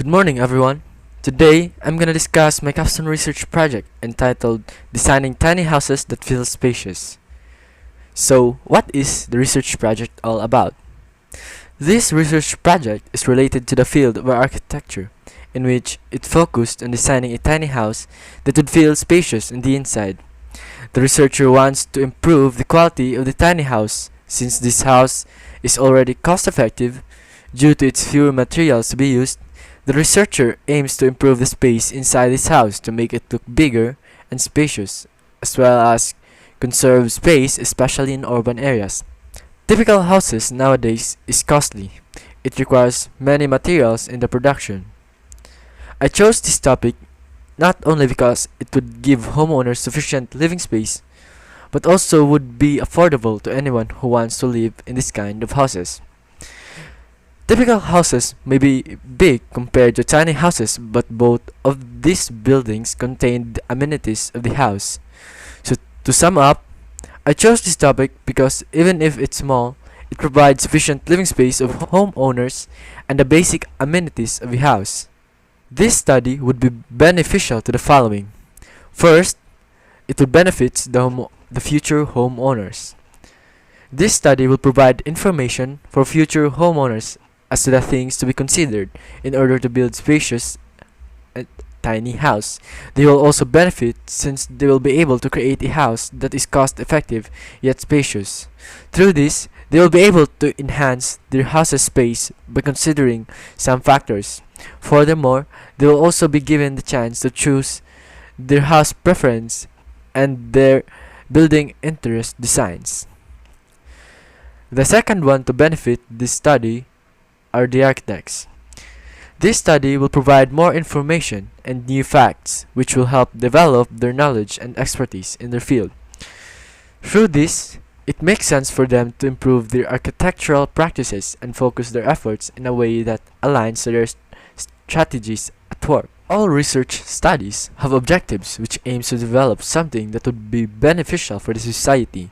Good morning, everyone. Today, I'm gonna discuss my Capstone research project entitled Designing Tiny Houses That Feel Spacious. So, what is the research project all about? This research project is related to the field of architecture, in which it focused on designing a tiny house that would feel spacious on the inside. The researcher wants to improve the quality of the tiny house, since this house is already cost-effective due to its fewer materials to be used. The researcher aims to improve the space inside his house to make it look bigger and spacious, as well as conserve space, especially in urban areas. Typical houses nowadays is costly. It requires many materials in the production. I chose this topic not only because it would give homeowners sufficient living space, but also would be affordable to anyone who wants to live in this kind of houses. Typical houses may be big compared to tiny houses, but both of these buildings contain the amenities of the house. So, to sum up, I chose this topic because even if it's small, it provides sufficient living space of homeowners and the basic amenities of a house. This study would be beneficial to the following. First, it would benefit the future homeowners. This study will provide information for future homeowners as to the things to be considered in order to build spacious and tiny house. They will also benefit since they will be able to create a house that is cost effective yet spacious. Through this, they will be able to enhance their house's space by considering some factors. Furthermore, they will also be given the chance to choose their house preference and their building interest designs. The second one to benefit this study are the architects. This study will provide more information and new facts which will help develop their knowledge and expertise in their field. Through this, it makes sense for them to improve their architectural practices and focus their efforts in a way that aligns to their strategies at work. All research studies have objectives which aims to develop something that would be beneficial for the society.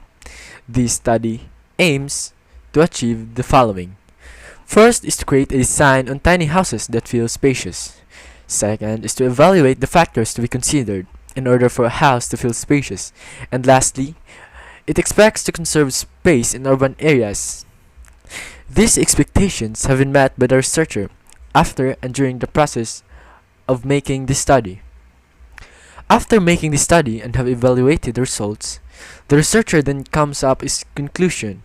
This study aims to achieve the following. First is to create a design on tiny houses that feel spacious. Second is to evaluate the factors to be considered in order for a house to feel spacious. And lastly, it expects to conserve space in urban areas. These expectations have been met by the researcher after and during the process of making this study. After making the study and have evaluated the results, the researcher then comes up with his conclusion.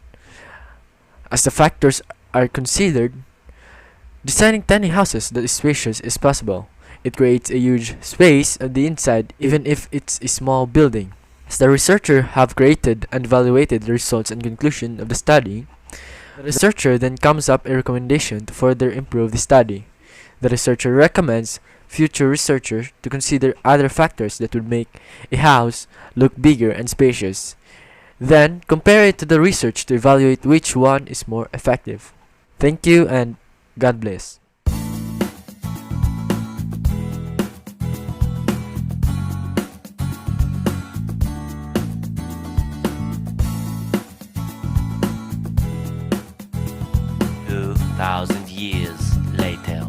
As the factors are considered, designing tiny houses that is spacious is possible. It creates a huge space on the inside even if it's a small building. As the researcher have created and evaluated the results and conclusion of the study, the researcher then comes up a recommendation to further improve the study. The researcher recommends future researchers to consider other factors that would make a house look bigger and spacious. Then compare it to the research to evaluate which one is more effective. Thank you and God bless. Two thousand years later.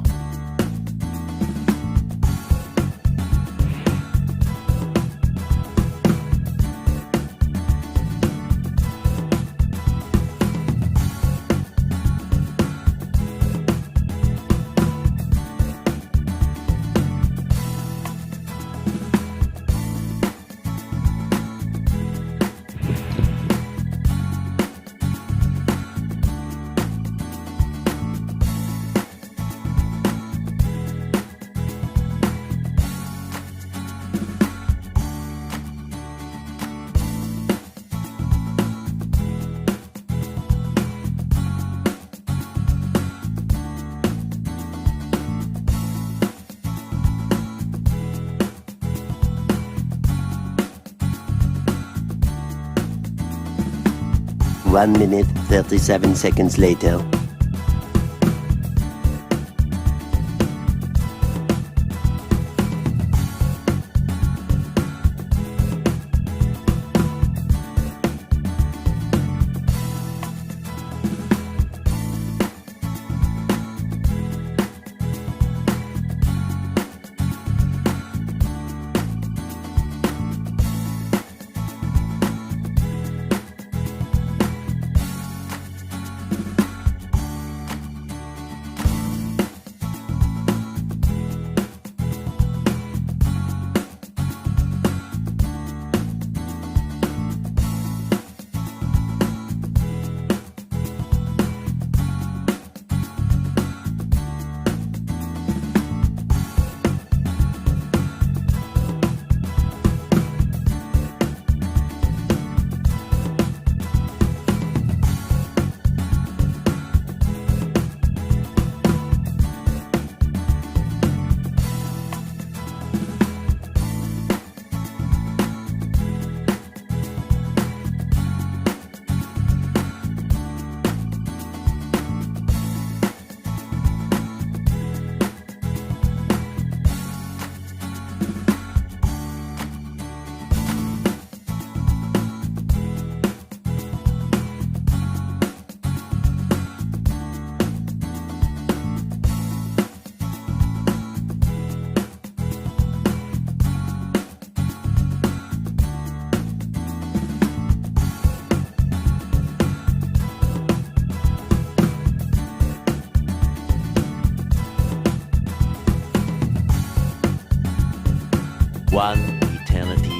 One minute, 37 seconds later. One eternity